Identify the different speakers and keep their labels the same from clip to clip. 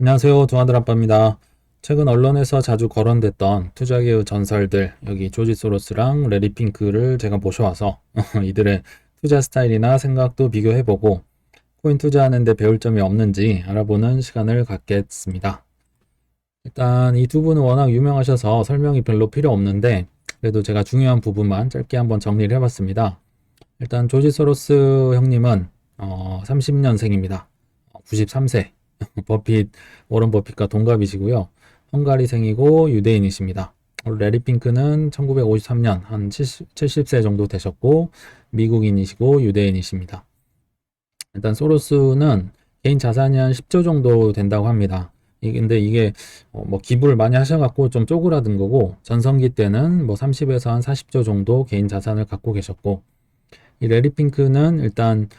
Speaker 1: 안녕하세요. 두아들 아빠입니다. 최근 언론에서 자주 거론됐던 투자계의 전설들, 여기 조지 소로스랑 레리 핑크를 제가 모셔와서 이들의 투자 스타일이나 생각도 비교해보고 코인 투자하는데 배울 점이 없는지 알아보는 시간을 갖겠습니다. 일단 이 두 분은 워낙 유명하셔서 설명이 별로 필요 없는데 그래도 제가 중요한 부분만 짧게 한번 정리를 해봤습니다. 일단 조지 소로스 형님은 30년생입니다. 93세. 버핏, 워런 버핏과 동갑이시고요. 헝가리생이고 유대인이십니다. 레리 핑크는 1953년 한 70세 정도 되셨고 미국인이시고 유대인이십니다. 일단 소로스는 개인 자산이 한 10조 정도 된다고 합니다. 근데 이게 뭐 기부를 많이 하셔갖고 좀 쪼그라든 거고 전성기 때는 뭐 30에서 한 40조 정도 개인 자산을 갖고 계셨고 이 레리 핑크는 일단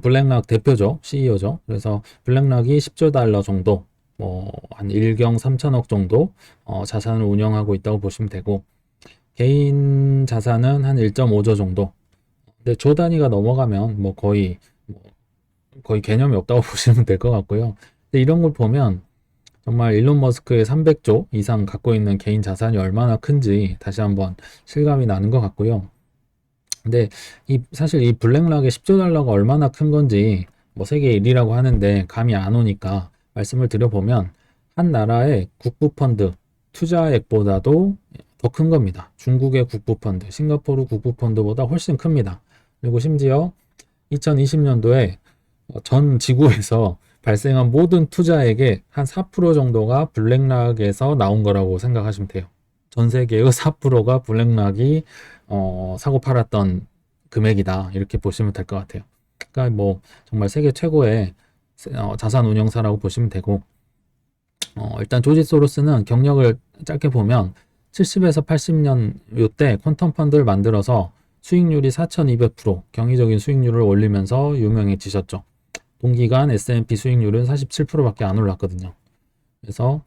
Speaker 1: 블랙락 대표죠. CEO죠. 그래서 블랙락이 10조 달러 정도, 한 1경 3천억 정도 자산을 운영하고 있다고 보시면 되고 개인 자산은 한 1.5조 정도. 근데 조 단위가 넘어가면 거의 개념이 없다고 보시면 될 것 같고요. 근데 이런 걸 보면 정말 일론 머스크의 300조 이상 갖고 있는 개인 자산이 얼마나 큰지 다시 한번 실감이 나는 것 같고요. 근데 사실 이 블랙락의 10조 달러가 얼마나 큰 건지 뭐 세계 1위라고 하는데 감이 안 오니까 말씀을 드려보면 한 나라의 국부펀드 투자액보다도 더 큰 겁니다. 중국의 국부펀드, 싱가포르 국부펀드보다 훨씬 큽니다. 그리고 심지어 2020년도에 전 지구에서 발생한 모든 투자액의 한 4% 정도가 블랙락에서 나온 거라고 생각하시면 돼요. 전 세계의 4%가 블랙락이 사고 팔았던 금액이다. 이렇게 보시면 될 것 같아요. 그러니까 뭐 정말 세계 최고의 자산 운용사라고 보시면 되고 일단 조지 소로스는 경력을 짧게 보면 70에서 80년 요때 퀀텀 펀드를 만들어서 수익률이 4200% 경이적인 수익률을 올리면서 유명해지셨죠. 동기간 S&P 수익률은 47%밖에 안 올랐거든요. 그래서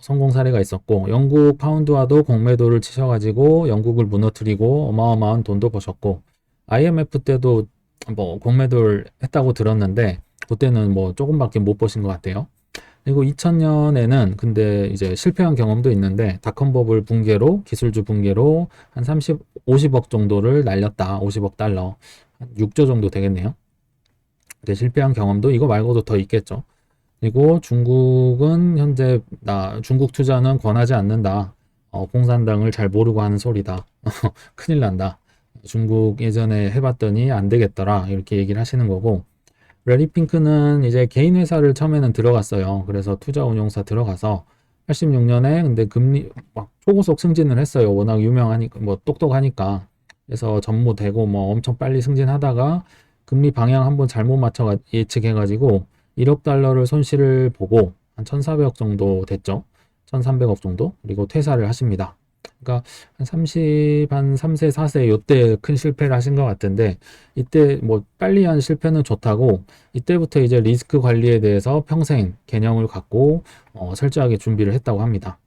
Speaker 1: 성공 사례가 있었고 영국 파운드와도 공매도를 치셔가지고 영국을 무너뜨리고 어마어마한 돈도 버셨고 IMF 때도 뭐 공매도를 했다고 들었는데 그때는 뭐 조금밖에 못 버신 것 같아요. 그리고 2000년에는 근데 이제 실패한 경험도 있는데 닷컴버블 붕괴로 기술주 붕괴로 한 50억 정도를 날렸다. 50억 달러. 한 6조 정도 되겠네요. 근데 실패한 경험도 이거 말고도 더 있겠죠. 그리고 중국은 현재 중국 투자는 권하지 않는다. 공산당을 잘 모르고 하는 소리다. 큰일 난다. 중국 예전에 해봤더니 안 되겠더라. 이렇게 얘기를 하시는 거고. 레리 핑크는 이제 개인 회사를 처음에는 들어갔어요. 그래서 투자 운용사 들어가서 86년에 근데 금리 막 초고속 승진을 했어요. 워낙 유명하니까 뭐 똑똑하니까. 그래서 전무되고 뭐 엄청 빨리 승진하다가 금리 방향 한번 잘못 맞춰 예측해가지고 1억 달러를 손실을 보고 한 1,400억 정도 됐죠. 1,300억 정도. 그리고 퇴사를 하십니다. 그러니까 한 3세, 4세 요때 큰 실패를 하신 것 같은데 이때 뭐 빨리 한 실패는 좋다고 이때부터 이제 리스크 관리에 대해서 평생 개념을 갖고 철저하게 준비를 했다고 합니다.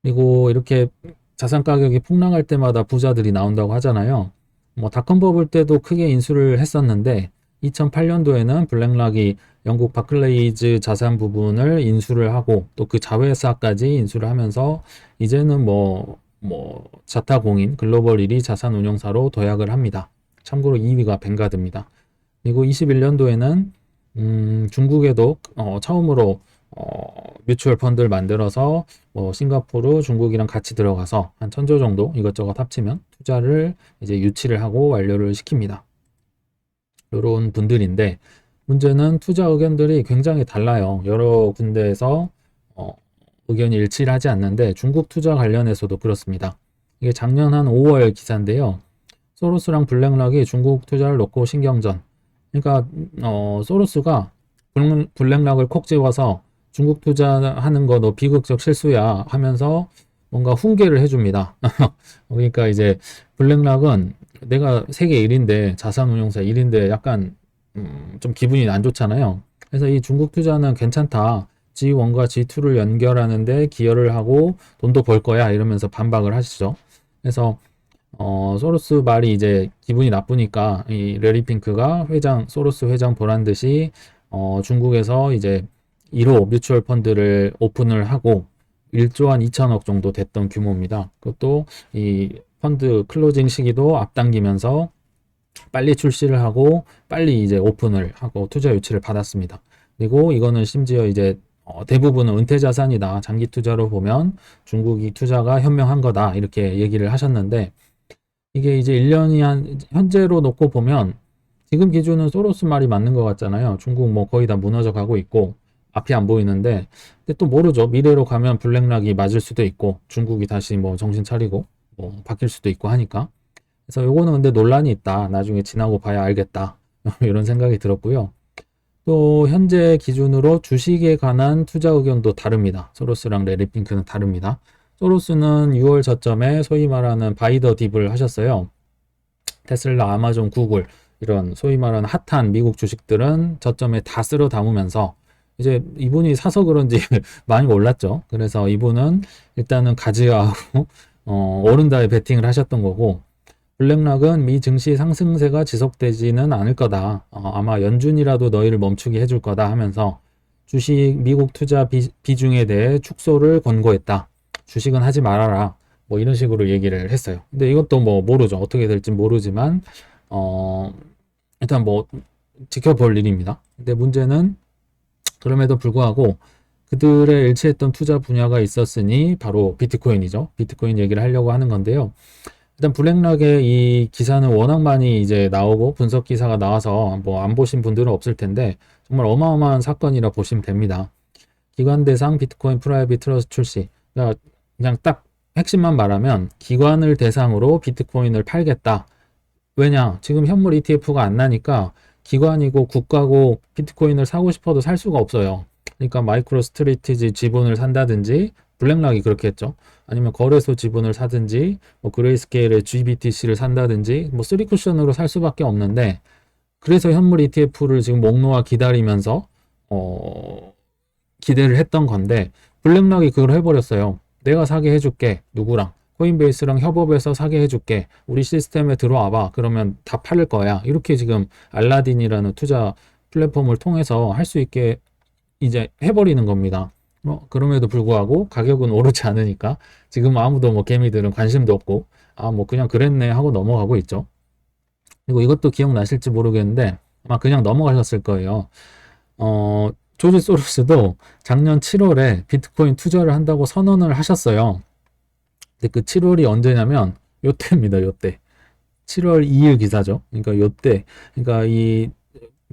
Speaker 1: 그리고 이렇게 자산 가격이 폭락할 때마다 부자들이 나온다고 하잖아요. 뭐 닷컴 버블 때도 크게 인수를 했었는데 2008년도에는 블랙락이 영국 바클레이즈 자산 부분을 인수를 하고 또 그 자회사까지 인수를 하면서 이제는 자타공인 글로벌 1위 자산 운용사로 도약을 합니다. 참고로 2위가 벵가드입니다. 그리고 21년도에는 중국에도 처음으로 뮤추얼 펀드를 만들어서 싱가포르, 중국이랑 같이 들어가서 한 1,000조 정도 이것저것 합치면 투자를 이제 유치를 하고 완료를 시킵니다. 이런 분들인데 문제는 투자 의견들이 굉장히 달라요. 여러 군데에서 의견이 일치를 하지 않는데 중국 투자 관련해서도 그렇습니다. 이게 작년 한 5월 기사인데요. 소로스랑 블랙락이 중국 투자를 놓고 신경전. 그러니까 소로스가 블랙락을 콕 집어서 중국 투자하는 거 너 비극적 실수야 하면서 뭔가 훈계를 해줍니다. 그러니까 이제 블랙락은 내가 세계 1인데 자산운용사 1인데 약간 좀 기분이 안 좋잖아요. 그래서 이 중국 투자는 괜찮다. G1과 G2를 연결하는데 기여를 하고 돈도 벌 거야 이러면서 반박을 하시죠. 그래서 소로스 말이 이제 기분이 나쁘니까 이 레리 핑크가 소로스 회장 보란 듯이 중국에서 이제 1호 뮤추얼 펀드를 오픈을 하고 1조 한 2천억 정도 됐던 규모입니다. 그것도 이 펀드 클로징 시기도 앞당기면서 빨리 출시를 하고 빨리 이제 오픈을 하고 투자 유치를 받았습니다. 그리고 이거는 심지어 이제 대부분은 은퇴 자산이다. 장기 투자로 보면 중국이 투자가 현명한 거다. 이렇게 얘기를 하셨는데 이게 이제 1년이 한 현재로 놓고 보면 지금 기준은 소로스 말이 맞는 것 같잖아요. 중국 뭐 거의 다 무너져 가고 있고 앞이 안 보이는데 근데 또 모르죠. 미래로 가면 블랙락이 맞을 수도 있고 중국이 다시 뭐 정신 차리고 뭐 바뀔 수도 있고 하니까 그래서 요거는 근데 논란이 있다. 나중에 지나고 봐야 알겠다. 이런 생각이 들었고요. 또 현재 기준으로 주식에 관한 투자 의견도 다릅니다. 소로스랑 레리 핑크는 다릅니다. 소로스는 6월 저점에 소위 말하는 바이 더 딥을 하셨어요. 테슬라, 아마존, 구글 이런 소위 말하는 핫한 미국 주식들은 저점에 다 쓸어 담으면서 이제 이분이 사서 그런지 많이 올랐죠. 그래서 이분은 일단은 가지하고 오른다에 베팅을 하셨던 거고 블랙락은 미 증시 상승세가 지속되지는 않을 거다. 아마 연준이라도 너희를 멈추게 해줄 거다 하면서 주식 미국 투자 비중에 대해 축소를 권고했다. 주식은 하지 말아라. 뭐 이런 식으로 얘기를 했어요. 근데 이것도 뭐 모르죠. 어떻게 될지 모르지만 일단 뭐 지켜볼 일입니다. 근데 문제는 그럼에도 불구하고 그들의 일치했던 투자 분야가 있었으니 바로 비트코인이죠. 비트코인 얘기를 하려고 하는 건데요. 일단 블랙락의 이 기사는 워낙 많이 이제 나오고 분석 기사가 나와서 뭐 안 보신 분들은 없을 텐데 정말 어마어마한 사건이라 보시면 됩니다. 기관 대상 비트코인 프라이빗 트러스트 출시. 그러니까 그냥 딱 핵심만 말하면 기관을 대상으로 비트코인을 팔겠다. 왜냐? 지금 현물 ETF가 안 나니까 기관이고 국가고 비트코인을 사고 싶어도 살 수가 없어요. 그러니까 마이크로 스트리티지 지분을 산다든지 블랙락이 그렇게 했죠. 아니면 거래소 지분을 사든지 뭐 그레이스케일의 GBTC를 산다든지 뭐 3쿠션으로 살 수밖에 없는데 그래서 현물 ETF를 지금 목 놓아 기다리면서 기대를 했던 건데 블랙락이 그걸 해버렸어요. 내가 사게 해줄게. 누구랑? 코인베이스랑 협업해서 사게 해줄게. 우리 시스템에 들어와봐. 그러면 다 팔을 거야. 이렇게 지금 알라딘이라는 투자 플랫폼을 통해서 할 수 있게 이제 해버리는 겁니다. 그럼에도 불구하고 가격은 오르지 않으니까 지금 아무도 뭐 개미들은 관심도 없고 뭐 그냥 그랬네 하고 넘어가고 있죠. 그리고 이것도 기억나실지 모르겠는데 아마 그냥 넘어가셨을 거예요. 조지 소로스도 작년 7월에 비트코인 투자를 한다고 선언을 하셨어요. 근데 그 7월이 언제냐면 요때입니다. 요때 7월 2일 기사죠. 그러니까 요때 그러니까 이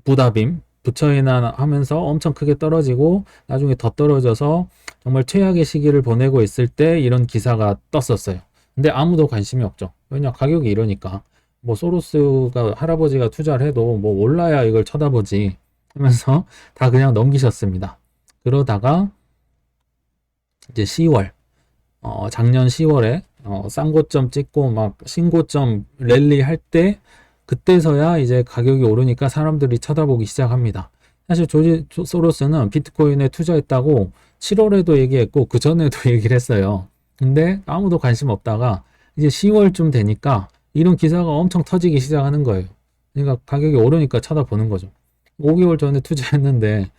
Speaker 1: 부다빔 부처이나 하면서 엄청 크게 떨어지고 나중에 더 떨어져서 정말 최악의 시기를 보내고 있을 때 이런 기사가 떴었어요. 근데 아무도 관심이 없죠. 왜냐 가격이 이러니까 뭐 소로스가 할아버지가 투자를 해도 뭐 올라야 이걸 쳐다보지 하면서 다 그냥 넘기셨습니다. 그러다가 이제 10월 작년 10월에 쌍고점 찍고 막 신고점 랠리 할 때 그때서야 이제 가격이 오르니까 사람들이 쳐다보기 시작합니다. 사실 조지 소로스는 비트코인에 투자했다고 7월에도 얘기했고 그 전에도 얘기를 했어요. 근데 아무도 관심 없다가 이제 10월쯤 되니까 이런 기사가 엄청 터지기 시작하는 거예요. 그러니까 가격이 오르니까 쳐다보는 거죠. 5개월 전에 투자했는데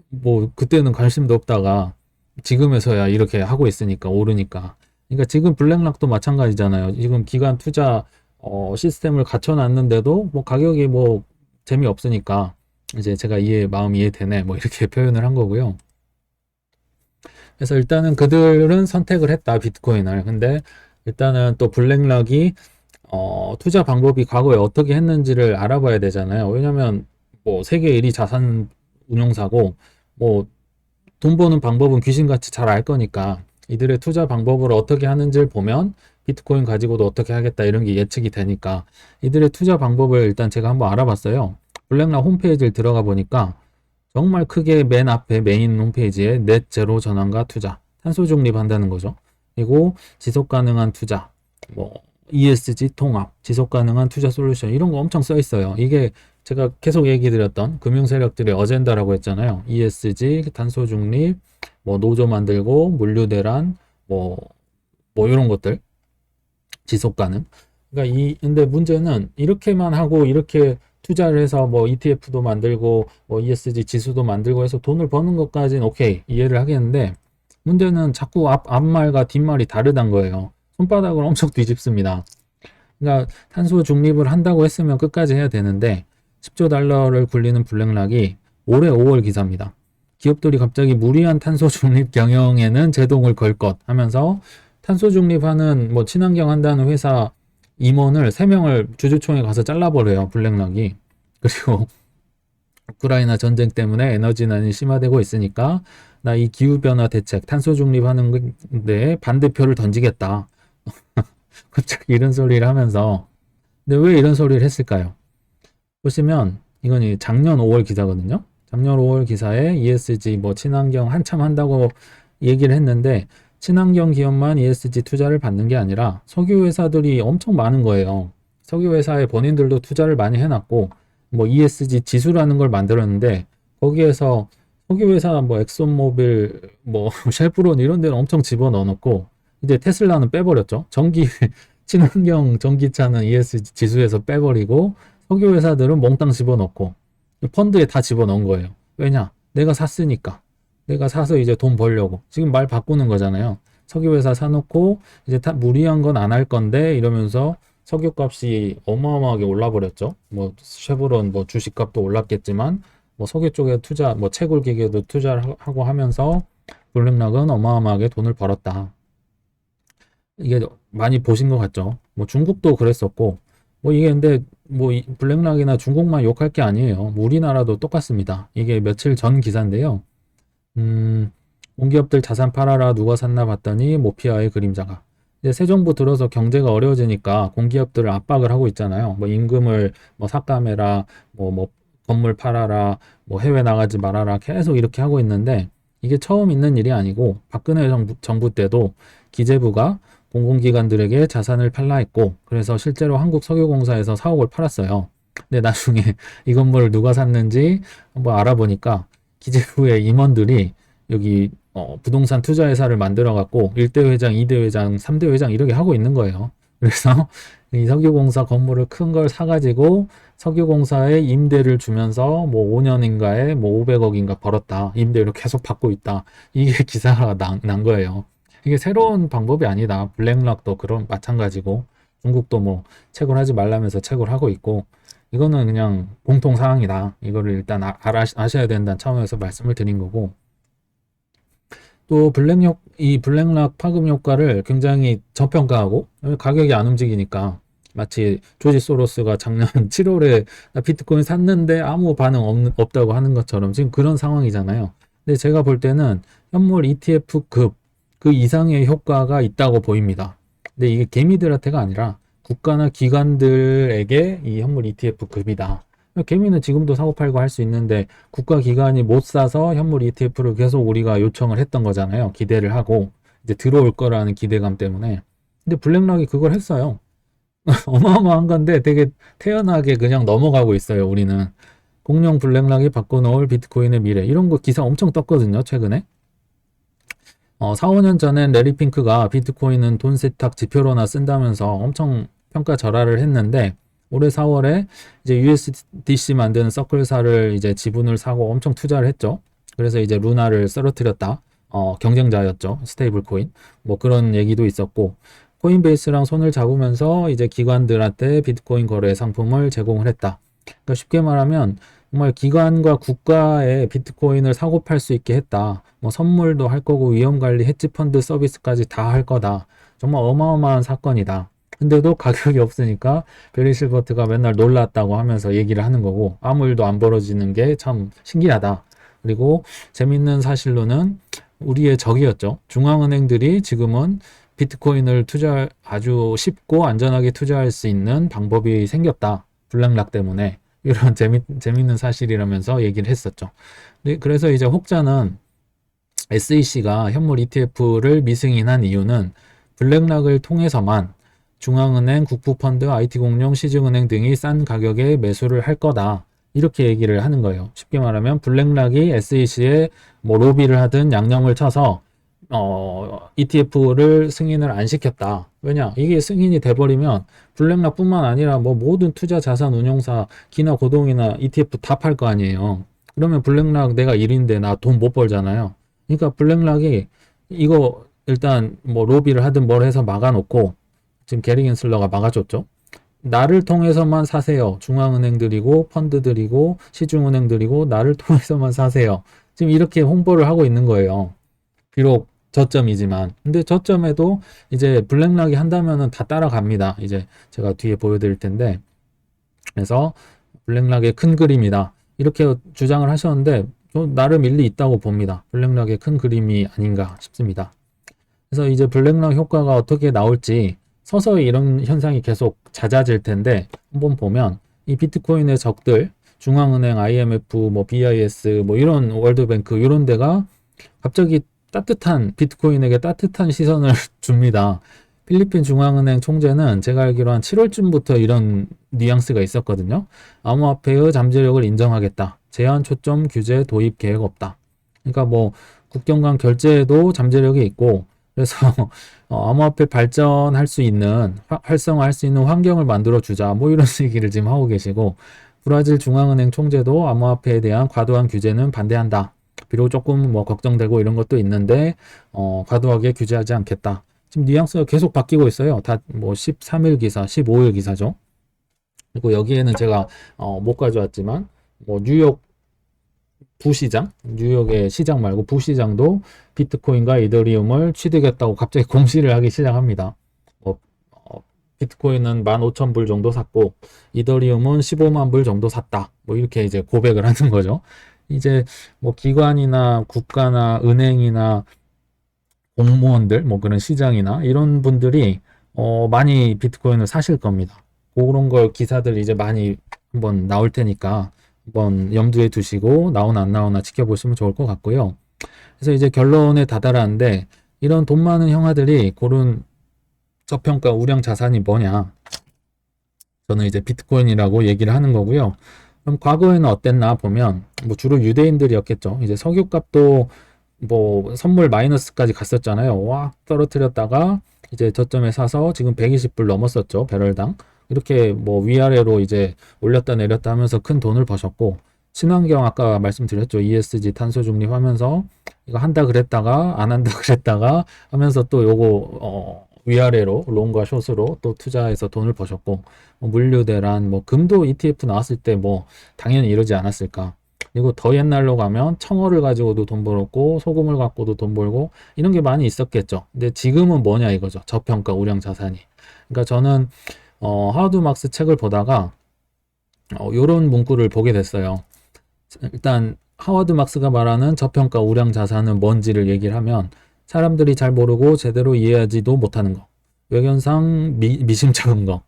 Speaker 1: 뭐 그때는 관심도 없다가 지금에서야 이렇게 하고 있으니까 오르니까. 그러니까 지금 블랙락도 마찬가지잖아요. 지금 기관 투자 시스템을 갖춰놨는데도 뭐 가격이 뭐 재미없으니까 이제 제가 마음 이해되네 뭐 이렇게 표현을 한 거고요. 그래서 일단은 그들은 선택을 했다 비트코인을. 근데 일단은 또 블랙락이 투자 방법이 과거에 어떻게 했는지를 알아봐야 되잖아요. 왜냐면 뭐 세계 1위 자산 운용사고 뭐 돈 버는 방법은 귀신같이 잘 알 거니까 이들의 투자 방법을 어떻게 하는지를 보면 비트코인 가지고도 어떻게 하겠다 이런 게 예측이 되니까 이들의 투자 방법을 일단 제가 한번 알아봤어요. 블랙락 홈페이지를 들어가 보니까 정말 크게 맨 앞에 메인 홈페이지에 넷 제로 전환과 투자, 탄소 중립한다는 거죠. 그리고 지속 가능한 투자, 뭐 ESG 통합, 지속 가능한 투자 솔루션 이런 거 엄청 써 있어요. 이게 제가 계속 얘기 드렸던 금융 세력들의 어젠다라고 했잖아요. ESG, 탄소 중립, 뭐 노조 만들고 물류 대란, 뭐 이런 것들 지속 가능. 그러니까 근데 문제는 이렇게만 하고 이렇게 투자를 해서 뭐 ETF도 만들고 뭐 ESG 지수도 만들고 해서 돈을 버는 것까지는 오케이 이해를 하겠는데 문제는 자꾸 앞말과 뒷말이 다르단 거예요. 손바닥을 엄청 뒤집습니다. 그러니까 탄소 중립을 한다고 했으면 끝까지 해야 되는데 10조 달러를 굴리는 블랙락이 올해 5월 기사입니다. 기업들이 갑자기 무리한 탄소 중립 경영에는 제동을 걸 것 하면서 탄소 중립하는 뭐 친환경 한다는 회사 임원을 3명을 주주총회 가서 잘라버려요. 블랙락이. 그리고 우크라이나 전쟁 때문에 에너지난이 심화되고 있으니까 나 이 기후변화 대책 탄소 중립하는 데 반대표를 던지겠다. 갑자기 이런 소리를 하면서 근데 왜 이런 소리를 했을까요? 보시면 이건 작년 5월 기사거든요. 작년 5월 기사에 ESG 뭐 친환경 한참 한다고 얘기를 했는데 친환경 기업만 ESG 투자를 받는 게 아니라 석유 회사들이 엄청 많은 거예요. 석유 회사의 본인들도 투자를 많이 해놨고 뭐 ESG 지수라는 걸 만들었는데 거기에서 석유 회사 뭐 엑손모빌 뭐 셰프론 이런 데는 엄청 집어넣어 놓고 이제 테슬라는 빼버렸죠. 친환경 전기차는 ESG 지수에서 빼버리고 석유 회사들은 몽땅 집어넣고 펀드에 다 집어넣은 거예요. 왜냐? 내가 샀으니까. 내가 사서 이제 돈 벌려고. 지금 말 바꾸는 거잖아요. 석유 회사 사놓고 이제 다 무리한 건 안 할 건데 이러면서 석유 값이 어마어마하게 올라버렸죠. 뭐 쉐보론 뭐 주식값도 올랐겠지만 뭐 석유 쪽에 투자, 뭐 채굴 기계도 투자를 하고 하면서 블랙락은 어마어마하게 돈을 벌었다. 이게 많이 보신 것 같죠? 뭐 중국도 그랬었고, 뭐 이게 근데 뭐 블랙락이나 중국만 욕할 게 아니에요. 뭐 우리나라도 똑같습니다. 이게 며칠 전 기사인데요. 공기업들 자산 팔아라 누가 샀나 봤더니 모피아의 그림자가. 이제 새 정부 들어서 경제가 어려워지니까 공기업들을 압박을 하고 있잖아요. 뭐 임금을 뭐 삭감해라, 뭐 건물 팔아라, 뭐 해외 나가지 말아라 계속 이렇게 하고 있는데 이게 처음 있는 일이 아니고 박근혜 정부 때도 기재부가 공공기관들에게 자산을 팔라 했고 그래서 실제로 한국석유공사에서 사옥을 팔았어요. 근데 나중에 이 건물을 누가 샀는지 한번 알아보니까 기재부의 임원들이 여기 부동산 투자회사를 만들어 갖고 1대 회장, 2대 회장, 3대 회장 이렇게 하고 있는 거예요. 그래서 이 석유공사 건물을 큰 걸 사가지고 석유공사에 임대를 주면서 뭐 5년인가에 뭐 500억인가 벌었다. 임대를 계속 받고 있다. 이게 기사가 난 거예요. 이게 새로운 방법이 아니다. 블랙락도 그런 마찬가지고 중국도 뭐 채굴하지 말라면서 채굴하고 있고 이거는 그냥 공통 사항이다. 이거를 일단 아셔야 된다는 차원에서 말씀을 드린 거고 또 이 블랙락 파급 효과를 굉장히 저평가하고 가격이 안 움직이니까 마치 조지 소로스가 작년 7월에 비트코인 샀는데 아무 반응 없다고 하는 것처럼 지금 그런 상황이잖아요. 근데 제가 볼 때는 현물 ETF급 그 이상의 효과가 있다고 보입니다. 근데 이게 개미들한테가 아니라 국가나 기관들에게 이 현물 ETF급이다. 개미는 지금도 사고 팔고 할 수 있는데 국가 기관이 못 사서 현물 ETF를 계속 우리가 요청을 했던 거잖아요. 기대를 하고 이제 들어올 거라는 기대감 때문에. 근데 블랙락이 그걸 했어요. 어마어마한 건데 되게 태연하게 그냥 넘어가고 있어요. 우리는 공룡 블랙락이 바꿔놓을 비트코인의 미래 이런 거 기사 엄청 떴거든요. 최근에 4, 5년 전엔 레리 핑크가 비트코인은 돈 세탁 지표로나 쓴다면서 엄청 평가 절하를 했는데 올해 4월에 이제 USDC 만드는 서클사를 이제 지분을 사고 엄청 투자를 했죠. 그래서 이제 루나를 쓰러뜨렸다. 경쟁자였죠. 스테이블 코인. 뭐 그런 얘기도 있었고 코인베이스랑 손을 잡으면서 이제 기관들한테 비트코인 거래 상품을 제공을 했다. 그러니까 쉽게 말하면 정말 기관과 국가에 비트코인을 사고 팔 수 있게 했다. 뭐 선물도 할 거고 위험관리 헤지펀드 서비스까지 다 할 거다. 정말 어마어마한 사건이다. 근데도 가격이 없으니까 베리 실버트가 맨날 놀랐다고 하면서 얘기를 하는 거고 아무 일도 안 벌어지는 게 참 신기하다. 그리고 재밌는 사실로는 우리의 적이었죠. 중앙은행들이 지금은 비트코인을 아주 쉽고 안전하게 투자할 수 있는 방법이 생겼다. 블랙락 때문에. 이런 재밌는 사실이라면서 얘기를 했었죠. 그래서 이제 혹자는 SEC가 현물 ETF를 미승인한 이유는 블랙락을 통해서만 중앙은행, 국부펀드, IT공룡, 시중은행 등이 싼 가격에 매수를 할 거다. 이렇게 얘기를 하는 거예요. 쉽게 말하면 블랙락이 SEC에 뭐 로비를 하든 양념을 쳐서 ETF를 승인을 안 시켰다. 왜냐? 이게 승인이 돼버리면 블랙락뿐만 아니라 뭐 모든 투자 자산 운용사, 기나 고동이나 ETF 다 팔 거 아니에요. 그러면 블랙락 내가 1인데 나 돈 못 벌잖아요. 그러니까 블랙락이 이거 일단 뭐 로비를 하든 뭘 해서 막아놓고 지금 게리 겐슬러가 막아줬죠. 나를 통해서만 사세요. 중앙은행들이고 펀드들이고 시중은행들이고 나를 통해서만 사세요. 지금 이렇게 홍보를 하고 있는 거예요. 비록 저점이지만. 근데 저점에도 이제 블랙락이 한다면은 다 따라갑니다. 이제 제가 뒤에 보여드릴 텐데. 그래서 블랙락의 큰 그림이다. 이렇게 주장을 하셨는데 나름 일리 있다고 봅니다. 블랙락의 큰 그림이 아닌가 싶습니다. 그래서 이제 블랙락 효과가 어떻게 나올지 서서히 이런 현상이 계속 잦아질 텐데 한번 보면 이 비트코인의 적들 중앙은행, IMF, 뭐 BIS, 뭐 이런 월드뱅크 이런 데가 갑자기 따뜻한 비트코인에게 따뜻한 시선을 줍니다. 필리핀 중앙은행 총재는 제가 알기로 한 7월쯤부터 이런 뉘앙스가 있었거든요. 암호화폐의 잠재력을 인정하겠다. 제한 초점 규제 도입 계획 없다. 그러니까 뭐 국경 간 결제에도 잠재력이 있고 그래서 암호화폐 발전할 수 있는 활성화할 수 있는 환경을 만들어 주자 뭐 이런 얘기를 지금 하고 계시고 브라질 중앙은행 총재도 암호화폐에 대한 과도한 규제는 반대한다. 비록 조금 뭐 걱정되고 이런 것도 있는데 과도하게 규제하지 않겠다. 지금 뉘앙스가 계속 바뀌고 있어요. 다 뭐 13일 기사, 15일 기사죠. 그리고 여기에는 제가 못 가져왔지만 뭐 뉴욕 부시장, 뉴욕의 시장 말고 부시장도 비트코인과 이더리움을 취득했다고 갑자기 공시를 하기 시작합니다. 비트코인은 15,000불 정도 샀고 이더리움은 15만 불 정도 샀다. 뭐 이렇게 이제 고백을 하는 거죠. 이제 뭐 기관이나 국가나 은행이나 공무원들 뭐 그런 시장이나 이런 분들이 많이 비트코인을 사실 겁니다. 그런 걸 기사들 이제 많이 한번 나올 테니까 한번 염두에 두시고 나오나 안 나오나 지켜보시면 좋을 것 같고요. 그래서 이제 결론에 다다랐는데 이런 돈 많은 형아들이 고른 저평가 우량 자산이 뭐냐? 저는 이제 비트코인이라고 얘기를 하는 거고요. 그럼 과거에는 어땠나 보면 뭐 주로 유대인들이었겠죠. 이제 석유값도 뭐 선물 마이너스까지 갔었잖아요. 와 떨어뜨렸다가 이제 저점에 사서 지금 120불 넘었었죠. 배럴당. 이렇게 뭐 위아래로 이제 올렸다 내렸다 하면서 큰 돈을 버셨고 친환경 아까 말씀드렸죠. ESG 탄소 중립하면서 이거 한다 그랬다가 안 한다 그랬다가 하면서 또 요거 위아래로 롱과 숏으로 또 투자해서 돈을 버셨고 뭐 물류대란 뭐 금도 ETF 나왔을 때 뭐 당연히 이러지 않았을까. 그리고 더 옛날로 가면 청어를 가지고도 돈 벌었고 소금을 갖고도 돈 벌고 이런 게 많이 있었겠죠. 근데 지금은 뭐냐 이거죠. 저평가 우량 자산이. 그러니까 저는 하워드 막스 책을 보다가 요런 문구를 보게 됐어요. 일단 하워드 막스가 말하는 저평가 우량 자산은 뭔지를 얘기를 하면 사람들이 잘 모르고 제대로 이해하지도 못하는 거. 외견상 미심쩍은 거.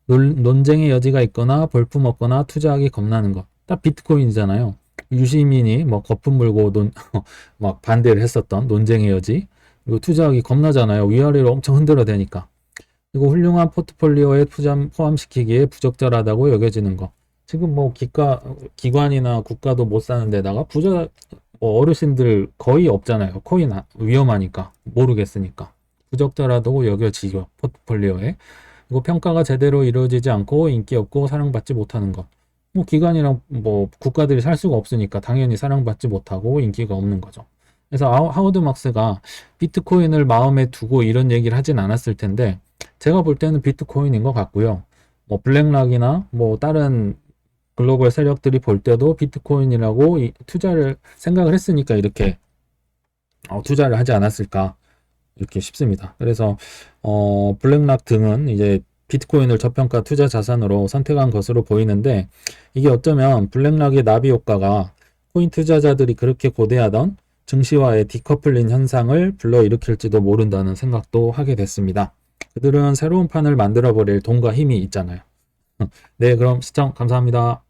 Speaker 1: 논쟁의 여지가 있거나 볼품없거나 투자하기 겁나는 거. 딱 비트코인이잖아요. 유시민이 뭐 거품 물고 막 반대를 했었던 논쟁의 여지. 그리고 투자하기 겁나잖아요. 위아래로 엄청 흔들어대니까. 그리고 훌륭한 포트폴리오에 포함시키기에 부적절하다고 여겨지는 거. 지금 뭐 기관이나 국가도 못 사는 데다가 부자 어르신들 거의 없잖아요. 거의 위험하니까 모르겠으니까 부적절하다고 여겨지죠. 포트폴리오에. 그리고 평가가 제대로 이루어지지 않고 인기 없고 사랑받지 못하는 것. 뭐 기관이랑 뭐 국가들이 살 수가 없으니까 당연히 사랑받지 못하고 인기가 없는 거죠. 그래서 하워드 막스가 비트코인을 마음에 두고 이런 얘기를 하진 않았을 텐데 제가 볼 때는 비트코인인 것 같고요. 뭐 블랙락이나 뭐 다른 글로벌 세력들이 볼 때도 비트코인이라고 투자를 생각을 했으니까 이렇게 투자를 하지 않았을까 이렇게 싶습니다. 그래서 블랙락 등은 이제 비트코인을 저평가 투자 자산으로 선택한 것으로 보이는데 이게 어쩌면 블랙락의 나비 효과가 코인 투자자들이 그렇게 고대하던 증시와의 디커플링 현상을 불러일으킬지도 모른다는 생각도 하게 됐습니다. 그들은 새로운 판을 만들어버릴 돈과 힘이 있잖아요. 네, 그럼 시청 감사합니다.